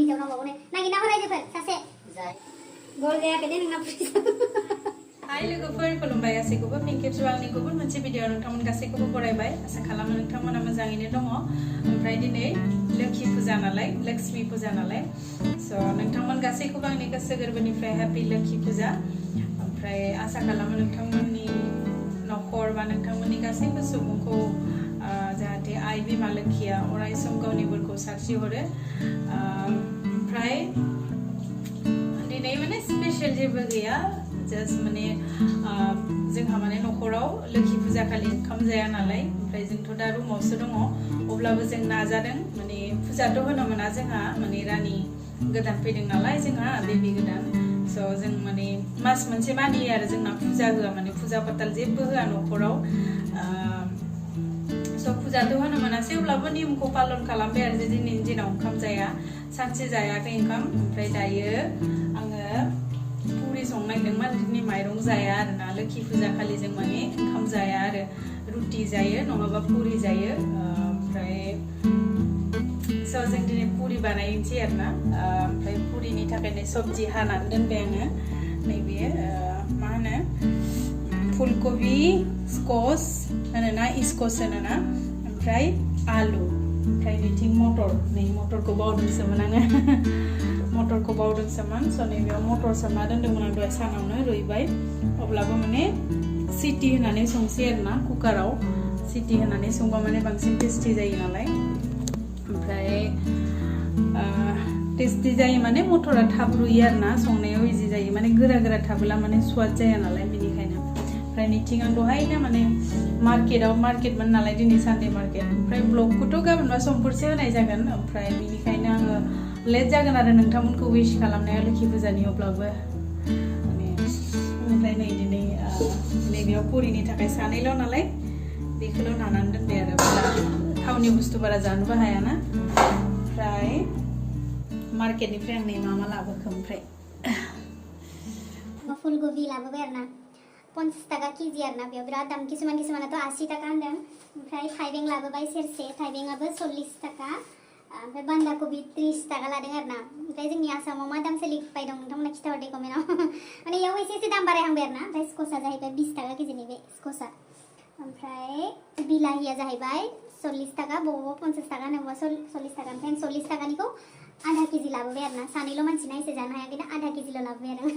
हिन्जाव नांबावगौनो नागिरना हर आइजोफोर सासे गल जायाखै दे नोंना हाय लोगोफोर खुलुमबाय गासैखौबो फिन खेबसेबाव आंनि गुबुन मोनसे भिडिअ नोंथांमोन गासैखौबो बरायबाय आसा खालामो नोंथांमोना मोजाङैनो दङ ओमफ्राय दिनै लोखि फुजा नालाय लक्ष्मी फुजा नालाय स' नोंथांमोन गासैखौबो आंनि गोसो गोरबोनिफ्राय हेपि लोखि फुजा ओमफ्राय आसा खालामो नोंथांमोननि न'खर बा नोंथांमोननि गासैबो सुबुंखौ जाहाथे आइ बिमा लोखिया अराय सम गावनि बोरखौ सारस्रिहरो ओमफ्राय दिनै माने स्पेशल जेबो गैया जस्ट माने जोंहा माने न'खराव लोखि फुजा खालि ओंखाम जाया नालाय ओमफ्राय जोंथ' दा रुमावसो दङ अब्लाबो जों नाजादों माने फुजाथ' होनो मोना जोंहा माने रानि गोदान फैदों नालाय जोंहा बेबि गोदान स' जों माने मास मोनसे मानियो आरो जोंना फुजा होआ माने फुजा फाथाल जेबो होआ न'खराव स' फुजाथ' होनो मोनासै अब्लाबो नियमखौ पालन खालामबाय आरो दिनैनि दिनाव ओंखाम जाया सानसे जायाखै ओंखाम ओमफ्राय दायो आङो पुरि संनायदोंमोन दिनै माइरं जाया आरोना लोखि फुजा खालि जों माने ओंखाम जाया आरो रुटि जायो नङाबा पुरि जायो ओमफ्राय स' जों दिनै पुरि बानायनोसै आरोना ओमफ्राय पुरिनि थाखायनो सबजि हानानै दोनबाय आङो नैबे मा होनो फुलकबि स्कस होनोना स्कस होनोना ओमफ्राय आलु ओमफ्राय नैथिं मटर नै मटरखौ बावदोंसोमोन आङो मटरखौ बावदोंसोमोन स' नैबेयाव मटर सोमना दोन्दोंमोन आं दहाय सानावनो रुइबाय अब्लाबो माने सिटि होनानै संसै आरोना कुकाराव सिटि होनानै संबा माने बांसिन टेस्टि जायो नालाय ओमफ्राय टेस्टि जायो माने मटरा थाब रुइयो आरोना संनायाव इजि जायो माने गोरा गोरा थाबोला माने स्वाद जाया नालाय बेनिखायनो ओमफ्राय नैथिं आं दहायनो माने मार्केटमोन नालाय दिनै सानडे मार्केट ओमफ्राय ब्लगखौथ' गाबोनबा समफोरसो होनाय जागोन ओमफ्राय बेनिखायनो आङो लेट जागोन आरो नोंथांमोनखौ विश खालामनाया लोखि फुजानि अब्लाबो माने ओमफ्राय नै दिनै नैबेयाव पुरिनि थाखाय सानैल' नालाय बेखौल' नानानै दोनबाय आरो थावनि बुस्थु बारा जानोबो हायाना ओमफ्राय मार्केटनिफ्राय आं नै मा लाबोखो ओमफ्राय फुलकबि लाबोबाय आरोना 50 टाका केजि आरोना बेयाव बिराद दाम किसुमानाथ' 80 टाका होनदों ओमफ्राय थाइबें लाबोबाय सेरसे थाइबेंआबो 40 टाका ओमफ्राय बान्दा कबि 30 टाका लादों आरोना ओमफ्राय जोंनि आसामाव मा दाम सोलिबाय दं नोंथांमोना खिथाहरदो कमेन्टआव माने इयाव एसे दाम बारायहांबाय आरोना ओमफ्राय स्कसआ जाहैबाय 20 टाका केजिनि बे स्कसआ ओमफ्राय बिलाहिया जाहैबाय 40 टाका बबावबा 50 टाका नङाबा 40 टाका ओमफ्राय 40 टाकानिखौ आधा केजि लाबोबाय आरोना सानैल' मानसिना एसे जानो हायाखैना आधा केजिल' लाबोबाय आरो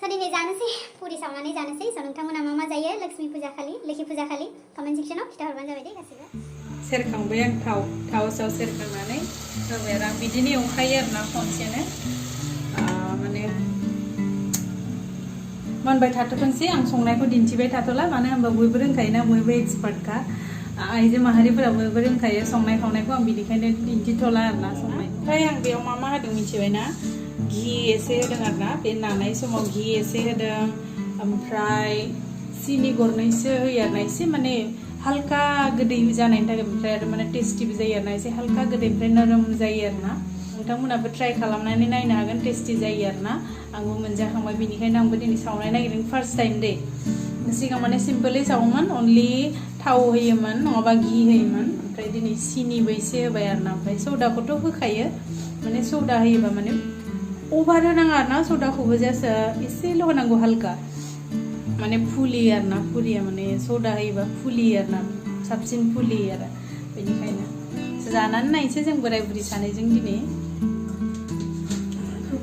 स' दिनै जानोसै पुरि सावनानै जानोसै स' नोंथांमोना मा जायो लक्ष्मी फुजा खालि लोखि फुजा खालि कमेन्ट सेक्सनाव खिथाहरबानो जाबाय दे गासैबो सेरखांबाय आं थाव सेरखांनानै होबाय आरो आं बिदिनो एवखायो आरोना खनसेनो माने मोनबाय थाथ'थोंसै आं संनायखौ दिन्थिबाय थाथ'ला मानो होनबा बयबो रोंखायोना बयबो एक्सपार्टखा आइजो माहारिफोरा बयबो रोंखायो संनाय खावनायखौ आं बिनिखायनो दिन्थिथ'ला आरोना संनाय ओमफ्राय आं बेयाव मा होदों मिथिबायना घि एसे होदों आरोना बे नानाय समाव घि एसे होदों ओमफ्राय सिनि गरनैसो होयो आरोना एसे माने हालका गोदै जानायनि थाखाय ओमफ्राय आरो माने टेस्टिबो जायो आरोना एसे हालका गोदै ओमफ्राय नरम जायो आरोना नोंथांमोनाबो ट्राइ खालामनानै नायनो हागोन टेस्टि जायो आरोना आंबो मोनजाखांबाय बेनिखायनो आंबो दिनै सावनाय नागिरदों फार्स्ट टाइम दे सिगां माने सिम्पोलै सावोमोन अनलि थाव होयोमोन नङाबा घि होयोमोन ओमफ्राय दिनै सिनिबो एसे होबाय आरोना ओमफ्राय सौदाखौथ' होखायो माने सौदा होयोबा माने अभार होनाङा आरोना सौदाखौबो जास्ट एसेल' होनांगौ हालका माने फुलियो आरोना पुरिया माने सौदा होयोबा फुलियो आरोना साबसिन फुलियो आरो बेनिखायनो जानानै नायनोसै जों बोराय बुरि सानैजों दिनै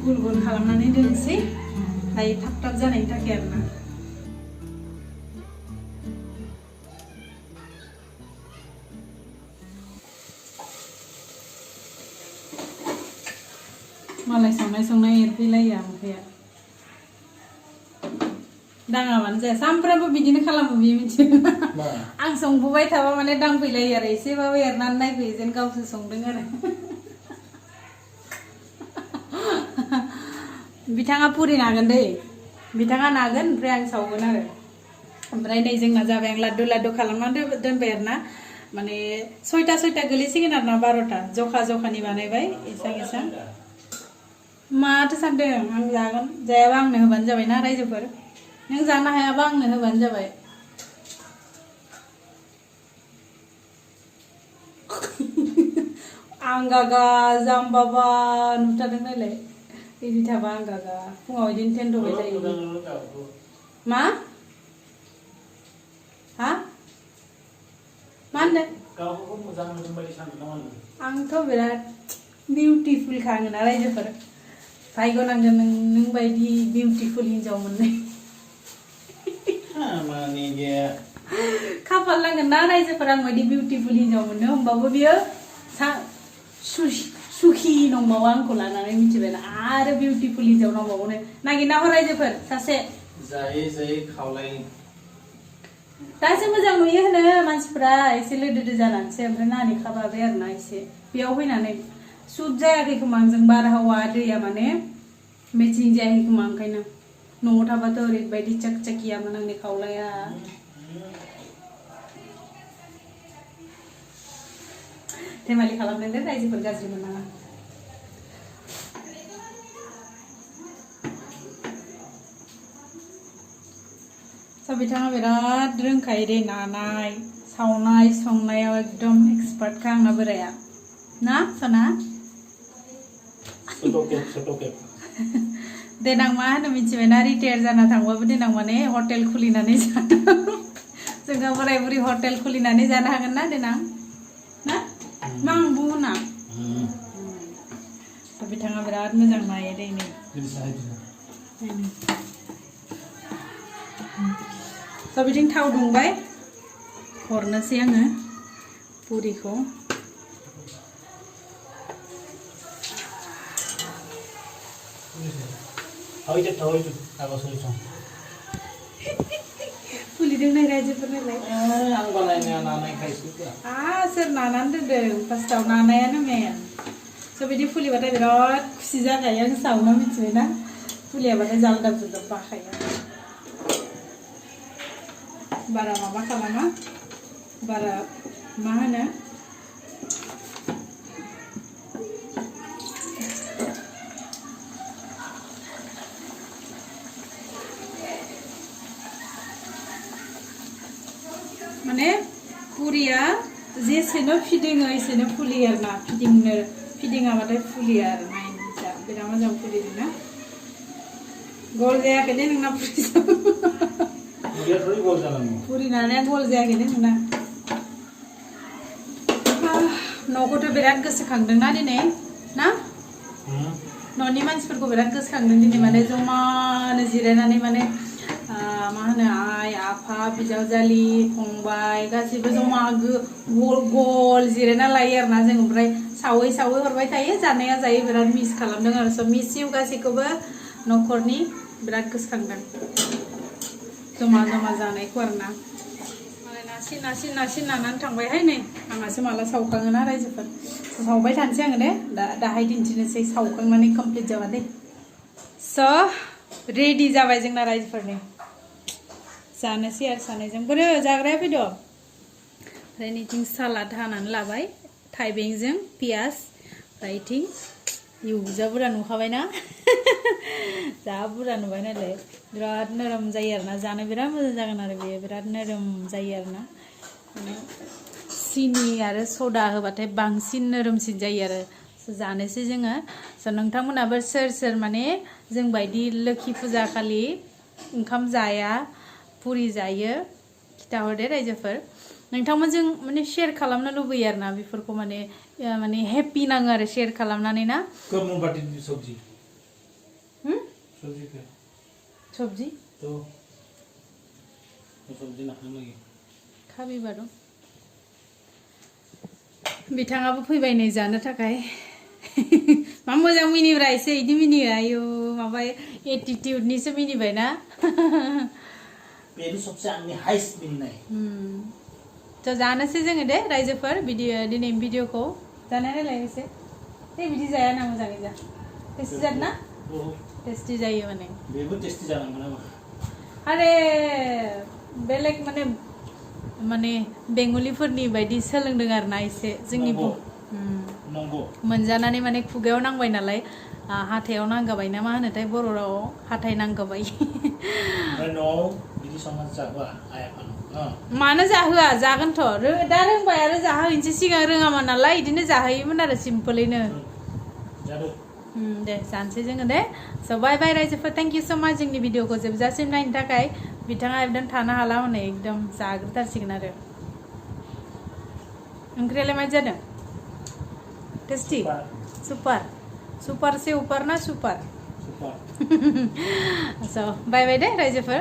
गुल गुल खालामनानै दोनसै दायो थाब जानायनि थाखाय आरोना मालाय संनाय एरफैलायो आमफ्राया दाङाबानो जाया सामफ्रामबो बिदिनो खालामो बियो मिथियो आं संबोबाय थाबा माने दांफैलायो आरो एसेबाबो एरनानै नायफैयो जेन गावसो संदों आरो बिथाङा पुरि नागोन दै बिथाङा नागोन ओमफ्राय आं सावगोन आरो ओमफ्राय नै जोंना जाबाय आं लाद्दु खालामनानै दोनबाय आरोना माने 6टा गोलैसिगोन आरोना 12टा जखानि बानायबाय एसां माथो सानदों आं जागोन जायाबा आंनो होबानो जाबायना रायजोफोर नों जानो हायाबा आंनो होबानो जाबाय आंगागा जाम्बाबा नुथारदों नायलाय बिदि थाबा आंगागा फुङाव बिदिनो थेन्थ'बाय थायो मा हा मा होनदों आंथ' बिराद बिउटिफुल खाङोना रायजोफोर भाग्य नांगोन नों बायदि बिउटिफुल हिन्जाव मोननाय खाफाल नांगोन ना रायजोफोर आं बायदि बिउटिफुल हिन्जाव मोननो होमबाबो बियो सुखि नंबावो आंखौ लानानै मिथिबायना आरो बिउटिफुल हिन्जाव नांबावोनो नागिरना हर रायजोफोर सासे जायै जायै खावलाय दासो मोजां नुयो होनो मानसिफ्रा एसे लोदोदो जानानैसो ओमफ्राय नानि खाबाय आरोना एसे बेयाव फैनानै सुट जायाखै खोमा जों बारहावा दैया माने मेचिं जायाखै खोमा ओंखायनो न'आव थाबाथ' ओरैबायदि चकचकियामोन आंनि खावलाया धेमालि खालामदों दे रायजोफोर गाज्रि मोननाङा बिथाङा बिराद रोंखायो दे नानाय सावनाय संनायाव एकदम एक्सपार्टखा आंना बोराया ना सना देनां मा होनो मिथिबायना रिटायार जाना थांबाबो देनां माने हटेल खुलिनानै जोंहा बोराय बुरि हटेल खुलिनानै जानो हागोन ना देनां ना मा आं बुङोना बिथाङा बिराद मोजां नायो दे नै बिथिं थाव दुंबाय हरनोसै आङो पुरिखौ फुलिदों नाय रायजोफोर नायलाय आं बानायनाया नानायखायसो सोर नानानै दोनदों फार्स्टआव नानायानो मेन बिदि फुलिबाथाय बिराद खुसि जाखायो आं सावनो मिथिबायना फुलियाबाथाय जालदाब जुलदाब बाखायो बारा माबा खालामा बारा मा होनो माने पुरिया जेसेनो फिदिङो एसेनो फुलियो आरोना फिदिङाबाथाय फुलिया आरो नायनो जा बिराद मोजां फुलिदों ना गल जायाखै दे नोंना पुरि नानाया गल जायाखै दे नोंना न'खौथ' बिराद गोसोखांदोंना दिनै ना न'नि मानसिफोरखौ बिराद गोसोखांदों दिनै माने जमानो जिरायनानै माने मा होनो आइ आफा बिजावजालि फंबाय गासिबो जमा गल जिरायना लायो आरोना जों ओमफ्राय सावै सावै हरबाय थायो जानाया जायो बिराद मिस खालामदों आरो स' मिस इउ गासैखौबो न'खरनि बिराद गोसोखांदों जमा जमा जानायखौ आरोना मालाय नासिन नानानै थांबायहाय नै आंहासो माला सावखाङोना रायजोफोर सावबाय थानोसै आङो दे दाहाय दिन्थिनोसै सावखांनानै कमप्लिट जाबा दे स' रेडि जाबाय जोंना रायजोफोरनि जानोसै आरो सानैजों बोरो जाग्राया फैद' ओमफ्राय नैथिं सालाद हानानै लाबाय थाइबेंजों पियाज ओमफ्राय इथिं जा बुरजा नुखाबायना जा बुरजा नुबाय नालाय बिराद नरम जायो आरोना जानो बिराद मोजां जागोन आरो बेयो बिराद नरम जायो आरोना माने सिनि आरो सदा होबाथाय बांसिन नरमसिन जायो आरो जानोसै जोङो स' नोंथांमोनाबो सोर माने जोंबायदि लोखि फुजा खालि ओंखाम जाया पुरि जायो खिथाहरदे रायजोफोर नोंथांमोनजों माने शेयार खालामनो लुबैयो आरोना बेफोरखौ माने हेपि नाङो आरो शेयार खालामनानै ना सब्जी तो सब्जी नाखांलायो खाबि बार' बिथाङाबो फैबाय नै जानो थाखाय मा मोजां मिनिब्रा एसे इदि मिनियो आयु माबा एटिटिउडनिसो मिनिबाय ना बेनि सबसे आंनि हाइस्ट मिनिनाय थ' जानोसै जोङो दे रायजोफोर दिनै भिडिअखौ जानाय नायलाय एसे बिदि जाया ना मोजाङै जा टेस्टि जादों ना टेस्टि जायो माने बेबो टेस्टि जानांगोन नामा आरे बेलेग माने बेंगलिफोरनि बायदि सोलोंदों आरोना एसे जोंनि मोनजानानै माने खुगायाव नांबाय नालाय हाथायाव नांगाबाय ना मा होनोथाय बर' रावाव हाथाय नांगाबाय न'आव बिदि संनानै जाबा आइ आफानाव मानो जाहोआ जागोनथ' दा रोंबाय आरो जाहोहैनोसै सिगां रोङामोन नालाय बिदिनो जाहोयोमोन आरो सिम्पोलैनो दे जानोसै जोङो दे स' बाय बाय रायजोफोर थेंक इउ स' माच जोंनि भिडिअखौ जोबजासिम नायनो थाखाय बिथाङा एकदम थानो हाला हनै एकदम जाग्रोथारसिगोन आरो ओंख्रियालाय मा जादों टेस्टि सुपार सुपार से ऊपर ना सुपार स' बाय बाय दे रायजोफोर